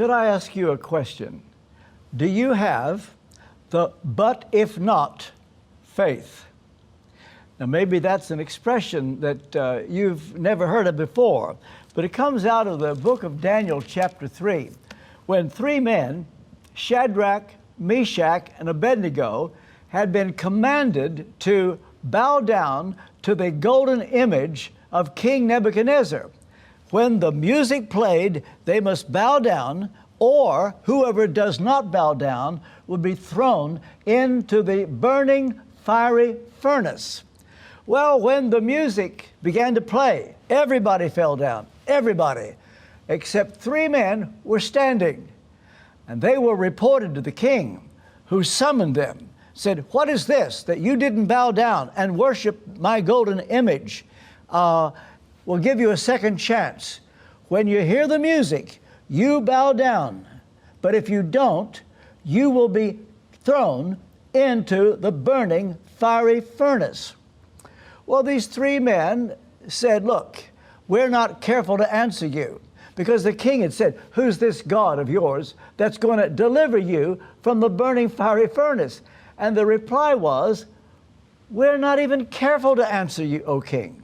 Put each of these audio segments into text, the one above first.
Could I ask you a question? Do you have the but if not faith? Now, maybe that's an expression that you've never heard of before, but it comes out of the book of Daniel, chapter 3, when three men, Shadrach, Meshach, and Abednego, had been commanded to bow down to the golden image of King Nebuchadnezzar. When the music played, they must bow down, or whoever does not bow down would be thrown into the burning fiery furnace. Well, when the music began to play, everybody fell down, everybody, except three men were standing. And they were reported to the king, who summoned them, said, "What is this, that you didn't bow down and worship my golden image? We'll give you a second chance. When you hear the music, you bow down. But if you don't, you will be thrown into the burning fiery furnace." Well, these three men said, "Look, we're not careful to answer you," because the king had said, "Who's this God of yours that's going to deliver you from the burning fiery furnace?" And the reply was, "We're not even careful to answer you, O king.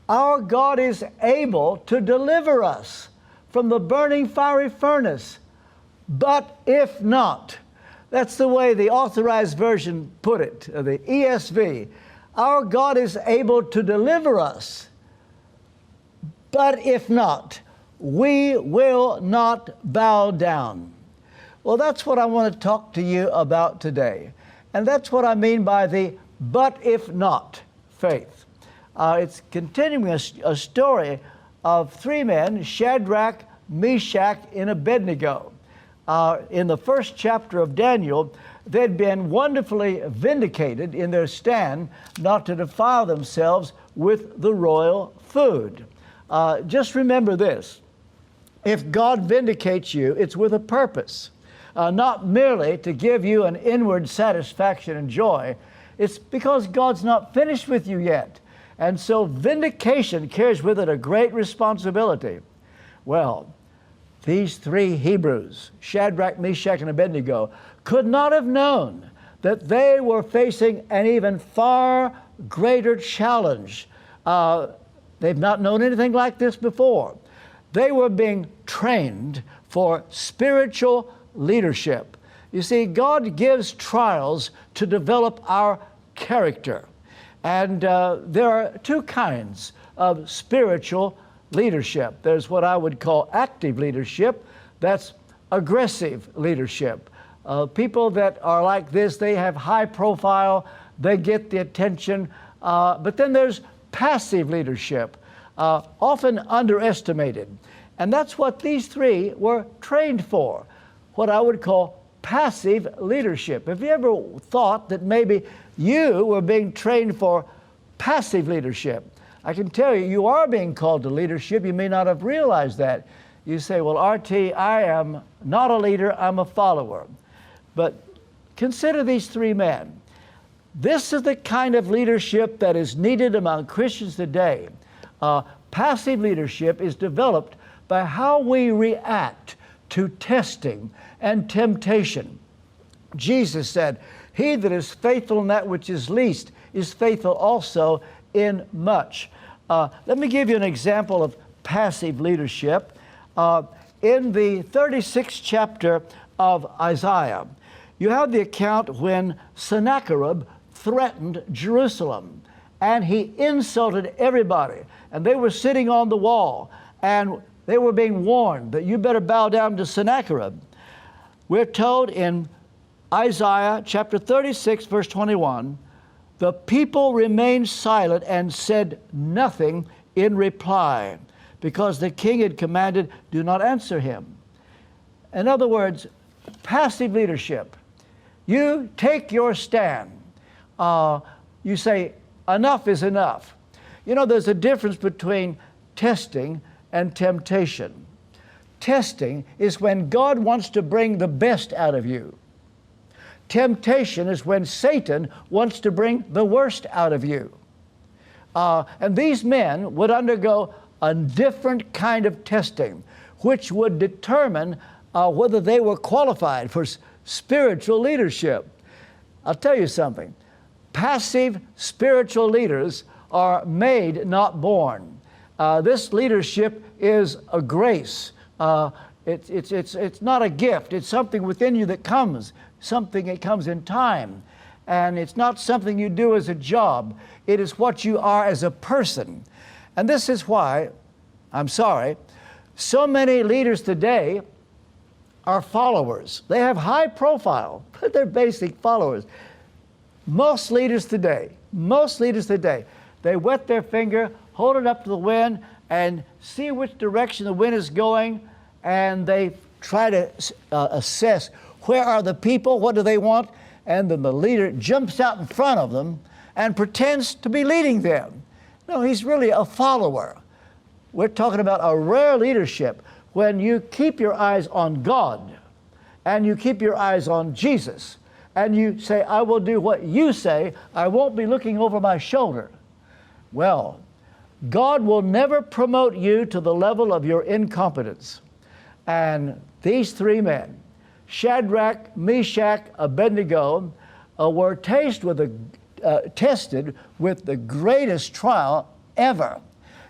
Our God is able to deliver us from the burning fiery furnace. But if not," that's the way the Authorized Version put it, the ESV. "Our God is able to deliver us, but if not, we will not bow down." Well, that's what I want to talk to you about today. And that's what I mean by the but if not faith. It's continuing a story of three men, Shadrach, Meshach, and Abednego. In the first chapter of Daniel, they'd been wonderfully vindicated in their stand not to defile themselves with the royal food. Just remember this: if God vindicates you, it's with a purpose, not merely to give you an inward satisfaction and joy. It's because God's not finished with you yet. And so vindication carries with it a great responsibility. Well, these three Hebrews, Shadrach, Meshach, and Abednego, could not have known that they were facing an even far greater challenge. They've not known anything like this before. They were being trained for spiritual leadership. You see, God gives trials to develop our character. And there are two kinds of spiritual leadership. There's what I would call active leadership. That's aggressive leadership. People that are like this, they have high profile, they get the attention. But then there's passive leadership, often underestimated. And that's what these three were trained for, what I would call passive leadership. Have you ever thought that maybe you were being trained for passive leadership? I can tell you, you are being called to leadership. You may not have realized that. You say, "Well, RT, I am not a leader, I'm a follower." But consider these three men. This is the kind of leadership that is needed among Christians today. Passive leadership is developed by how we react to testing and temptation. Jesus said, "He that is faithful in that which is least is faithful also in much." Let me give you an example of passive leadership. In the 36th chapter of Isaiah, you have the account when Sennacherib threatened Jerusalem, and he insulted everybody. And they were sitting on the wall, and they were being warned that you better bow down to Sennacherib. We're told in Isaiah chapter 36, verse 21, "The people remained silent and said nothing in reply, because the king had commanded, 'Do not answer him.'" In other words, passive leadership. You take your stand. You say, enough is enough. You know, there's a difference between testing and temptation. Testing is when God wants to bring the best out of you. Temptation is when Satan wants to bring the worst out of you. And these men would undergo a different kind of testing, which would determine whether they were qualified for spiritual leadership. I'll tell you something. Passive spiritual leaders are made, not born. This leadership is a grace. It's not a gift. It's something within you that comes, something that comes in time. And it's not something you do as a job. It is what you are as a person. And this is why, I'm sorry, so many leaders today are followers. They have high profile, but they're basic followers. Most leaders today, they wet their finger, hold it up to the wind, and see which direction the wind is going, and they try to assess where are the people, what do they want, and then the leader jumps out in front of them and pretends to be leading them. No, he's really a follower. We're talking about a rare leadership when you keep your eyes on God and you keep your eyes on Jesus and you say, I will do what you say, I won't be looking over my shoulder. Well, God will never promote you to the level of your incompetence. And these three men, Shadrach, Meshach, Abednego, were tested with the greatest trial ever.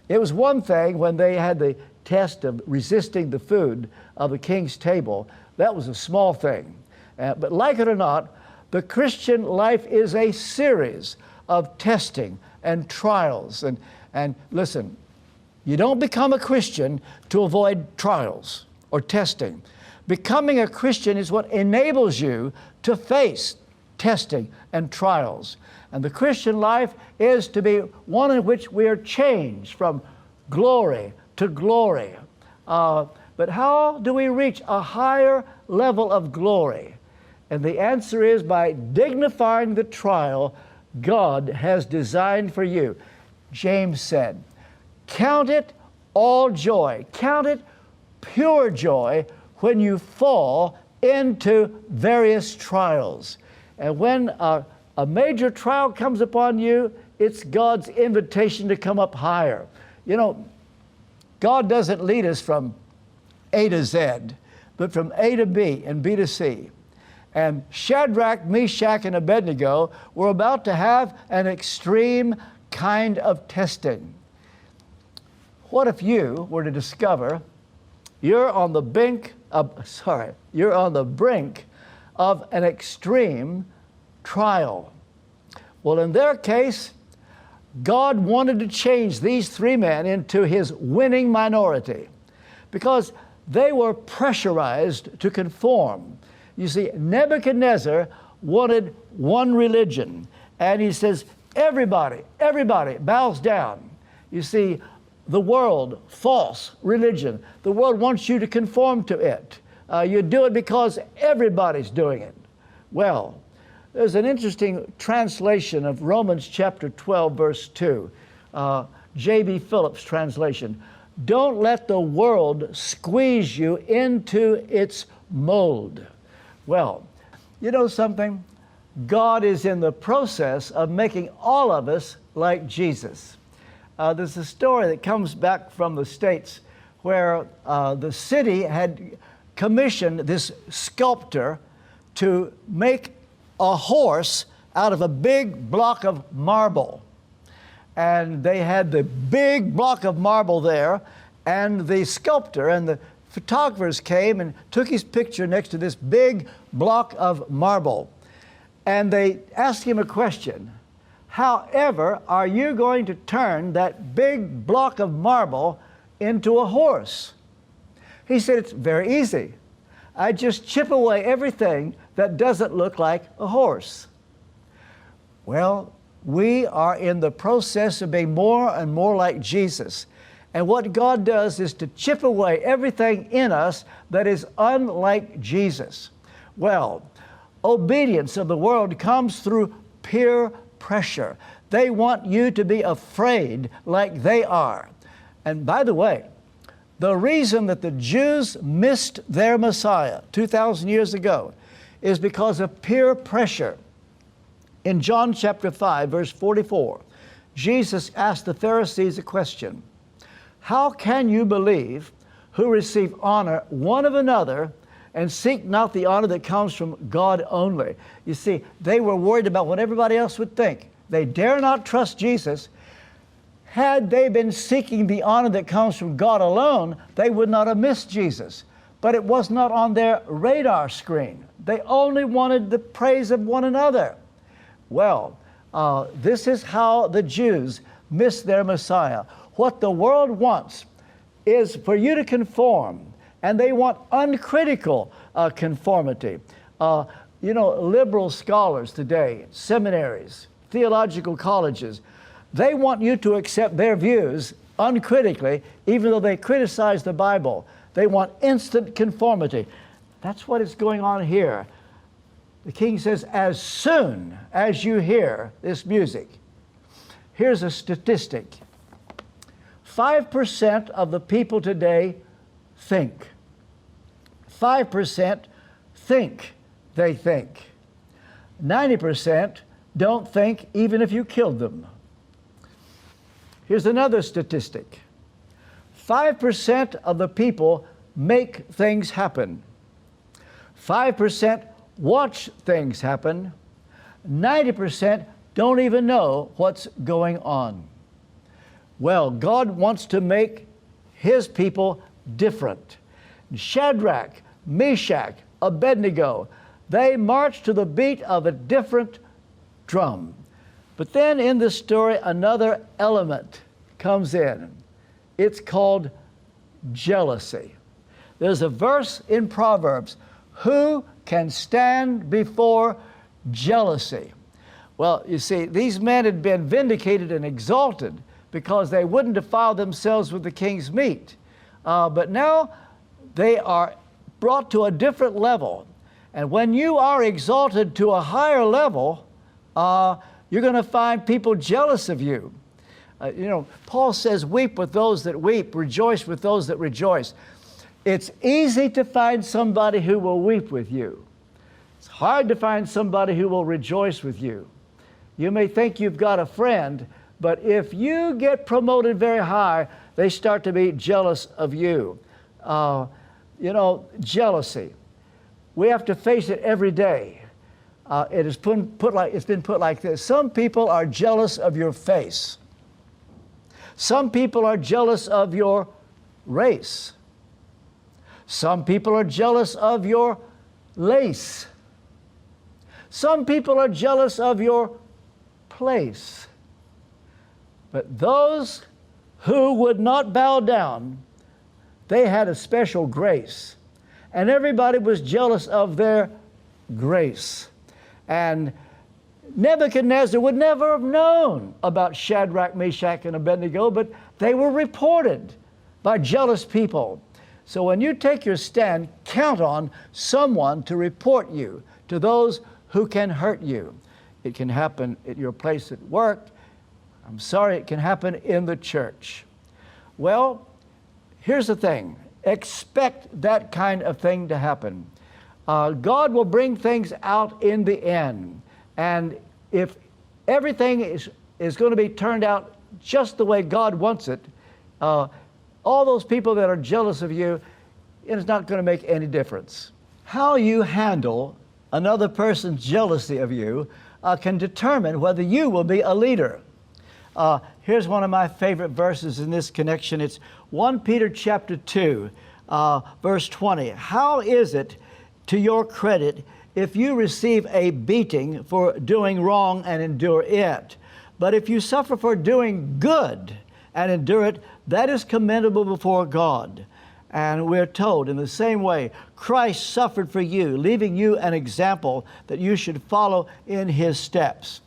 It was one thing when they had the test of resisting the food of the king's table. That was a small thing. But like it or not, the Christian life is a series of testing and trials. And listen, you don't become a Christian to avoid trials or testing. Becoming a Christian is what enables you to face testing and trials. And the Christian life is to be one in which we are changed from glory to glory. But how do we reach a higher level of glory? And the answer is by dignifying the trial God has designed for you. James said, count it all joy, count it pure joy when you fall into various trials. And when a major trial comes upon you, it's God's invitation to come up higher. You know, God doesn't lead us from A to Z, but from A to B and B to C. And Shadrach, Meshach, and Abednego were about to have an extreme kind of testing. What if you were to discover you're on the brink of an extreme trial? Well, in their case, God wanted to change these three men into his winning minority because they were pressurized to conform. You see, Nebuchadnezzar wanted one religion, and he says, everybody bows down. You see, the world, false religion, the world wants you to conform to it. You do it because everybody's doing it. Well, there's an interesting translation of Romans chapter 12, verse 2, J.B. Phillips' translation. Don't let the world squeeze you into its mold. Well, you know something? God is in the process of making all of us like Jesus. There's a story that comes back from the States where the city had commissioned this sculptor to make a horse out of a big block of marble. And they had the big block of marble there, and the sculptor and the photographers came and took his picture next to this big block of marble. And they asked him a question. However, are you going to turn that big block of marble into a horse? He said, it's very easy. I just chip away everything that doesn't look like a horse. Well, we are in the process of being more and more like Jesus. And what God does is to chip away everything in us that is unlike Jesus. Well, obedience of the world comes through peer pressure. They want you to be afraid like they are. And by the way, the reason that the Jews missed their Messiah 2,000 years ago is because of peer pressure. In John chapter 5, verse 44, Jesus asked the Pharisees a question. How can you believe who receive honor one of another, and seek not the honor that comes from God only. You see, they were worried about what everybody else would think. They dare not trust Jesus. Had they been seeking the honor that comes from God alone, they would not have missed Jesus. But it was not on their radar screen. They only wanted the praise of one another. Well, this is how the Jews missed their Messiah. What the world wants is for you to conform, and they want uncritical conformity. Liberal scholars today, seminaries, theological colleges, they want you to accept their views uncritically, even though they criticize the Bible. They want instant conformity. That's what is going on here. The king says, as soon as you hear this music, here's a statistic. 5% of the people today think. 5% think they think. 90% don't think even if you killed them. Here's another statistic. 5% of the people make things happen. 5% watch things happen. 90% don't even know what's going on. Well, God wants to make His people different. Shadrach, Meshach, Abednego, they marched to the beat of a different drum. But then in the story, another element comes in. It's called jealousy. There's a verse in Proverbs, who can stand before jealousy? Well, you see, these men had been vindicated and exalted because they wouldn't defile themselves with the king's meat. But now they are brought to a different level. And when you are exalted to a higher level, you're going to find people jealous of you. Paul says, weep with those that weep, rejoice with those that rejoice. It's easy to find somebody who will weep with you. It's hard to find somebody who will rejoice with you. You may think you've got a friend, but if you get promoted very high, they start to be jealous of you. Jealousy. We have to face it every day. It's been put like this. Some people are jealous of your face. Some people are jealous of your race. Some people are jealous of your lace. Some people are jealous of your place. But those who would not bow down, they had a special grace. And everybody was jealous of their grace. And Nebuchadnezzar would never have known about Shadrach, Meshach, and Abednego, but they were reported by jealous people. So when you take your stand, count on someone to report you to those who can hurt you. It can happen at your place at work. I'm sorry, it can happen in the church. Well, here's the thing. Expect that kind of thing to happen. God will bring things out in the end. And if everything is going to be turned out just the way God wants it, all those people that are jealous of you, it's not going to make any difference. How you handle another person's jealousy of you can determine whether you will be a leader. Here's one of my favorite verses in this connection. It's 1 Peter chapter 2, verse 20. How is it to your credit if you receive a beating for doing wrong and endure it? But if you suffer for doing good and endure it, that is commendable before God. And we're told in the same way, Christ suffered for you, leaving you an example that you should follow in His steps.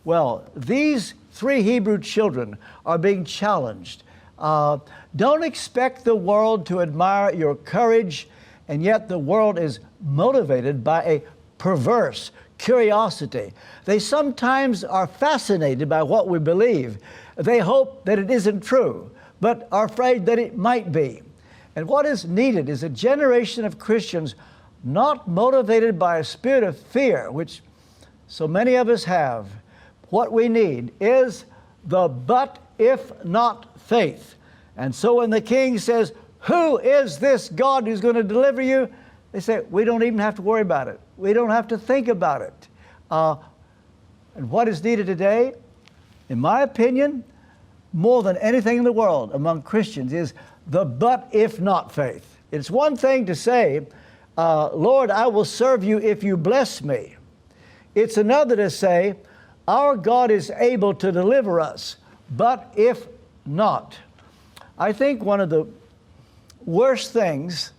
Well, these 3 Hebrew children are being challenged. Don't expect the world to admire your courage, and yet the world is motivated by a perverse curiosity. They sometimes are fascinated by what we believe. They hope that it isn't true, but are afraid that it might be. And what is needed is a generation of Christians not motivated by a spirit of fear, which so many of us have. What we need is the but if not faith. And so when the king says, who is this God who's going to deliver you? They say, we don't even have to worry about it. We don't have to think about it. And what is needed today, in my opinion, more than anything in the world among Christians, is the but if not faith. It's one thing to say, Lord, I will serve you if you bless me. It's another to say, our God is able to deliver us, but if not. I think one of the worst things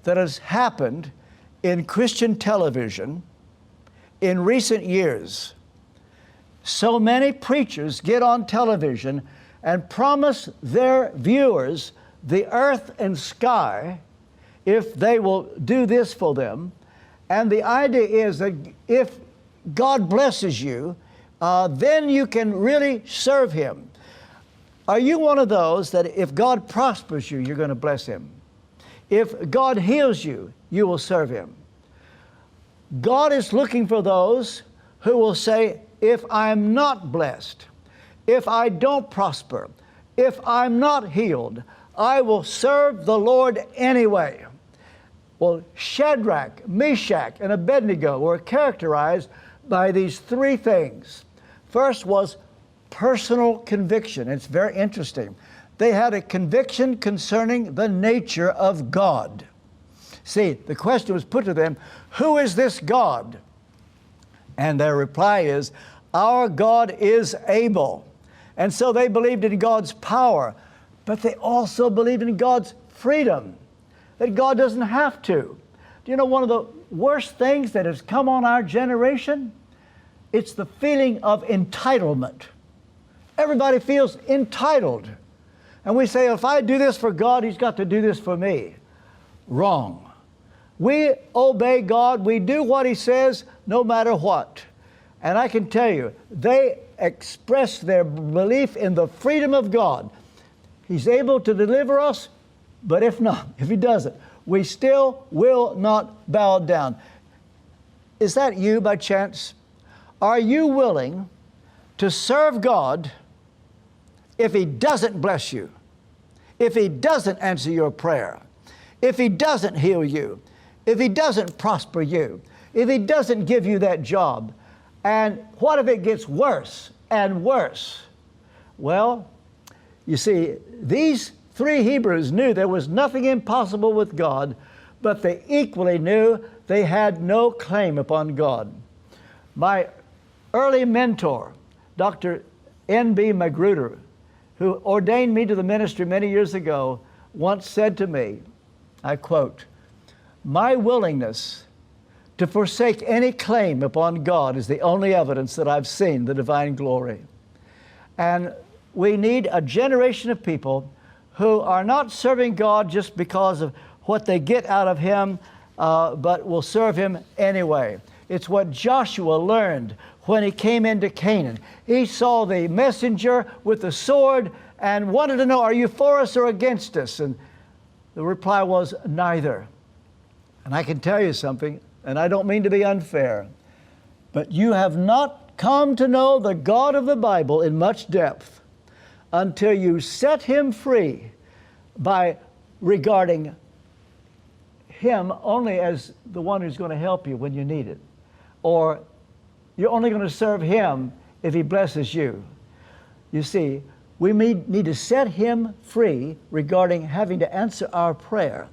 that has happened in Christian television in recent years, so many preachers get on television and promise their viewers the earth and sky if they will do this for them. And the idea is that if God blesses you, then you can really serve Him. Are you one of those that if God prospers you, you're going to bless Him? If God heals you, you will serve Him. God is looking for those who will say, if I'm not blessed, if I don't prosper, if I'm not healed, I will serve the Lord anyway. Well, Shadrach, Meshach, and Abednego were characterized by these three things. First was personal conviction. It's very interesting. They had a conviction concerning the nature of God. See, the question was put to them, who is this God? And their reply is, our God is able. And so they believed in God's power, but they also believed in God's freedom, that God doesn't have to. Do you know one of the worst things that has come on our generation? It's the feeling of entitlement. Everybody feels entitled. And we say, if I do this for God, He's got to do this for me. Wrong. We obey God. We do what He says no matter what. And I can tell you, they express their belief in the freedom of God. He's able to deliver us, but if not, if He doesn't, we still will not bow down. Is that you by chance? Are you willing to serve God if He doesn't bless you, if He doesn't answer your prayer, if He doesn't heal you, if He doesn't prosper you, if He doesn't give you that job? And what if it gets worse and worse? Well, you see, these three Hebrews knew there was nothing impossible with God, but they equally knew they had no claim upon God. My early mentor, Dr. N.B. Magruder, who ordained me to the ministry many years ago, once said to me, I quote, "My willingness to forsake any claim upon God is the only evidence that I've seen the divine glory." And we need a generation of people who are not serving God just because of what they get out of Him, but will serve Him anyway. It's what Joshua learned when he came into Canaan. He saw the messenger with the sword and wanted to know, are you for us or against us? And the reply was, neither. And I can tell you something, and I don't mean to be unfair, but you have not come to know the God of the Bible in much depth until you set Him free by regarding Him only as the one who's going to help you when you need it. Or you're only going to serve Him if He blesses you. You see, we need to set Him free regarding having to answer our prayer.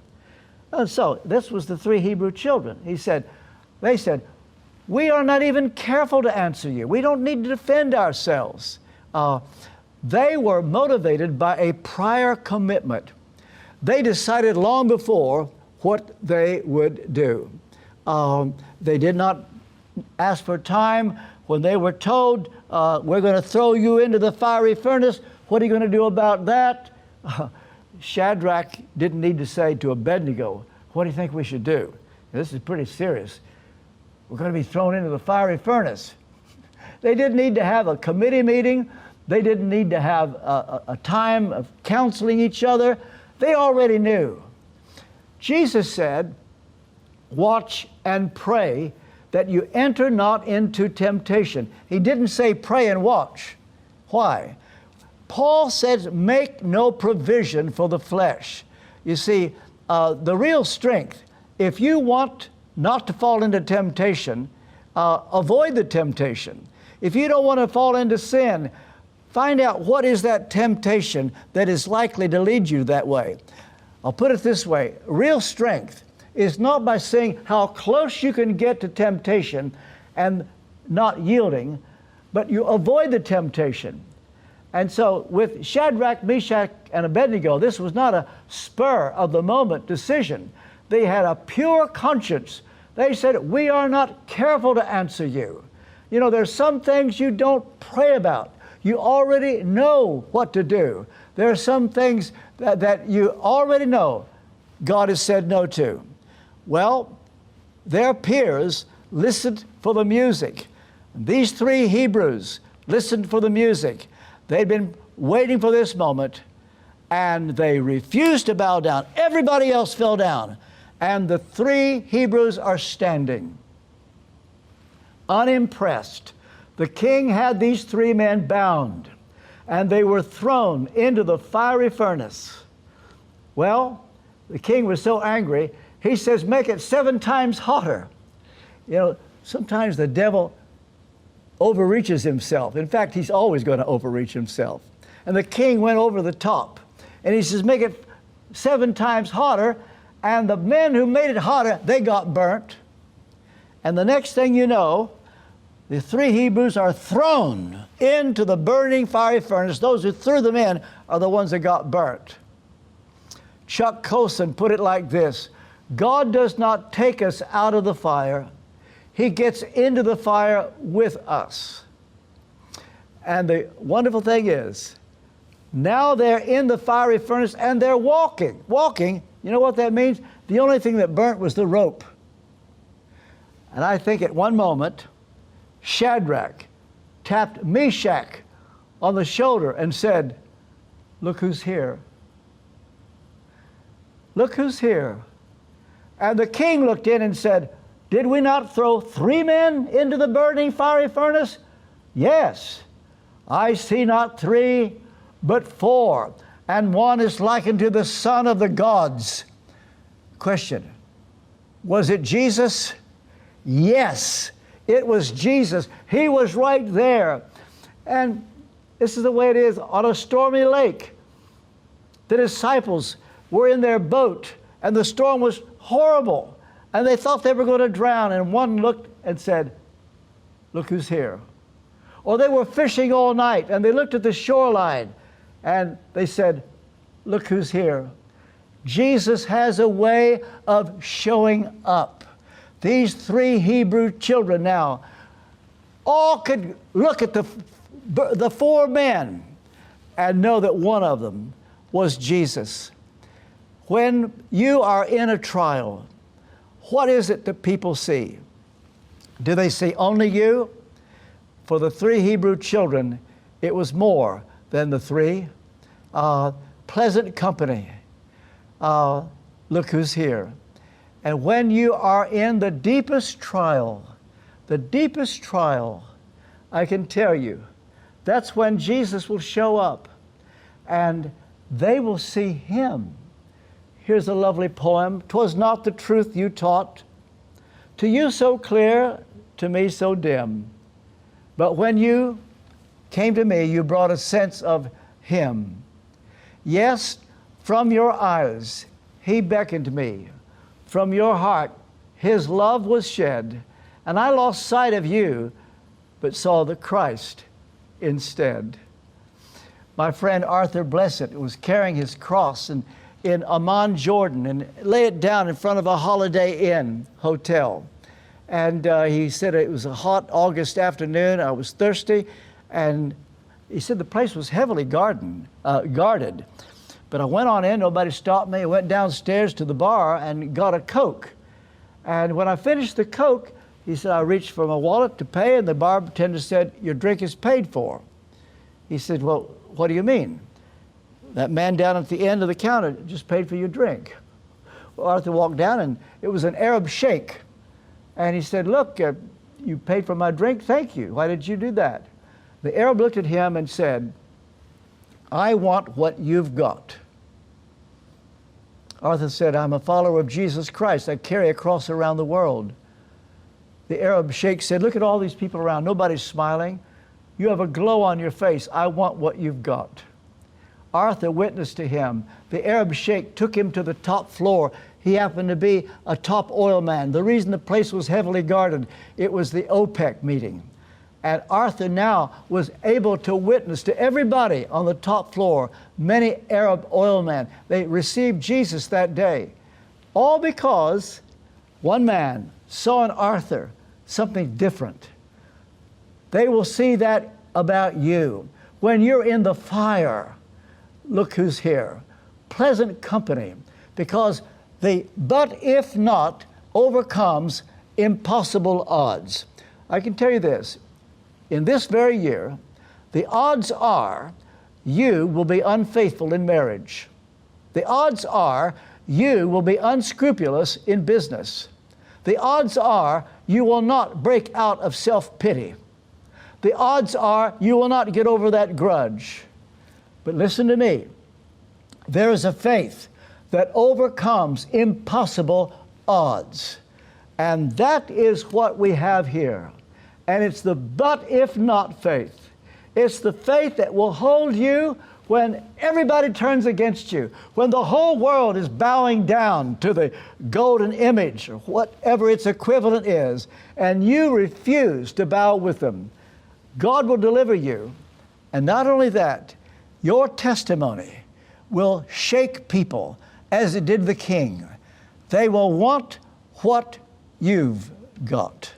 And so this was the three Hebrew children. They said, we are not even careful to answer you. We don't need to defend ourselves. They were motivated by a prior commitment. They decided long before what they would do. They did not ask for time when they were told, we're going to throw you into the fiery furnace. What are you going to do about that? Shadrach didn't need to say to Abednego, what do you think we should do? This is pretty serious. We're going to be thrown into the fiery furnace. They didn't need to have a committee meeting. They didn't need to have a time of counseling each other. They already knew. Jesus said, watch and pray that you enter not into temptation. He didn't say pray and watch. Why? Paul says make no provision for the flesh. You see, the real strength if you want not to fall into temptation, avoid the temptation. If you don't want to fall into sin, find out what is that temptation that is likely to lead you that way. I'll put it this way. Real strength is not by seeing how close you can get to temptation and not yielding, but you avoid the temptation. And so with Shadrach, Meshach, and Abednego, this was not a spur of the moment decision. They had a pure conscience. They said, we are not careful to answer you. You know, there's some things you don't pray about. You already know what to do. There are some things that you already know God has said no to. Well, their peers listened for the music. These three Hebrews listened for the music. They'd been waiting for this moment, and they refused to bow down. Everybody else fell down, and the three Hebrews are standing, unimpressed. The king had these three men bound, and they were thrown into the fiery furnace. Well, the king was so angry, he says, make it 7 times hotter. You know, sometimes the devil overreaches himself. In fact, he's always going to overreach himself. And the king went over the top. And he says, make it 7 times hotter. And the men who made it hotter, they got burnt. And the next thing you know, the three Hebrews are thrown into the burning fiery furnace. Those who threw them in are the ones that got burnt. Chuck Colson put it like this: God does not take us out of the fire. He gets into the fire with us. And the wonderful thing is, now they're in the fiery furnace and they're walking. Walking, you know what that means? The only thing that burnt was the rope. And I think at one moment, Shadrach tapped Meshach on the shoulder and said, look who's here. Look who's here. And the king looked in and said, did we not throw 3 men into the burning fiery furnace? Yes. I see not 3, but 4, and one is likened to the son of the gods. Question: was it Jesus? Yes, it was Jesus. He was right there. And this is the way it is on a stormy lake. The disciples were in their boat, and the storm was horrible. And they thought they were going to drown, and one looked and said, look who's here. Or they were fishing all night, and they looked at the shoreline, and they said, look who's here. Jesus has a way of showing up. These 3 Hebrew children now all could look at the 4 men and know that one of them was Jesus. When you are in a trial, what is it that people see? Do they see only you? For the 3 Hebrew children, it was more than the 3. Pleasant company. Look who's here. And when you are in the deepest trial, I can tell you, that's when Jesus will show up and they will see Him. Here's a lovely poem. 'Twas not the truth you taught, to you so clear, to me so dim. But when you came to me, you brought a sense of Him. Yes, from your eyes He beckoned me. From your heart His love was shed. And I lost sight of you, but saw the Christ instead. My friend Arthur Blessed was carrying his cross in Amman, Jordan, and lay it down in front of a Holiday Inn hotel. And he said it was a hot August afternoon. I was thirsty, and he said the place was heavily guarded. But I went on in, nobody stopped me. I went downstairs to the bar and got a Coke. And when I finished the Coke, he said, I reached for my wallet to pay, and the bartender said, your drink is paid for. He said, well, what do you mean? That man down at the end of the counter just paid for your drink. Well, Arthur walked down, and it was an Arab sheikh. And he said, look, you paid for my drink? Thank you. Why did you do that? The Arab looked at him and said, I want what you've got. Arthur said, I'm a follower of Jesus Christ. I carry a cross around the world. The Arab sheikh said, look at all these people around. Nobody's smiling. You have a glow on your face. I want what you've got. Arthur witnessed to him. The Arab sheikh took him to the top floor. He happened to be a top oil man. The reason the place was heavily guarded, it was the OPEC meeting. And Arthur now was able to witness to everybody on the top floor, many Arab oil men. They received Jesus that day, all because one man saw in Arthur something different. They will see that about you. When you're in the fire, look who's here. Pleasant company, because the but if not overcomes impossible odds. I can tell you this. In this very year, the odds are you will be unfaithful in marriage. The odds are you will be unscrupulous in business. The odds are you will not break out of self-pity. The odds are you will not get over that grudge. But listen to me. There is a faith that overcomes impossible odds. And that is what we have here. And it's the but if not faith. It's the faith that will hold you when everybody turns against you, when the whole world is bowing down to the golden image or whatever its equivalent is, and you refuse to bow with them. God will deliver you. And not only that, your testimony will shake people as it did the king. They will want what you've got.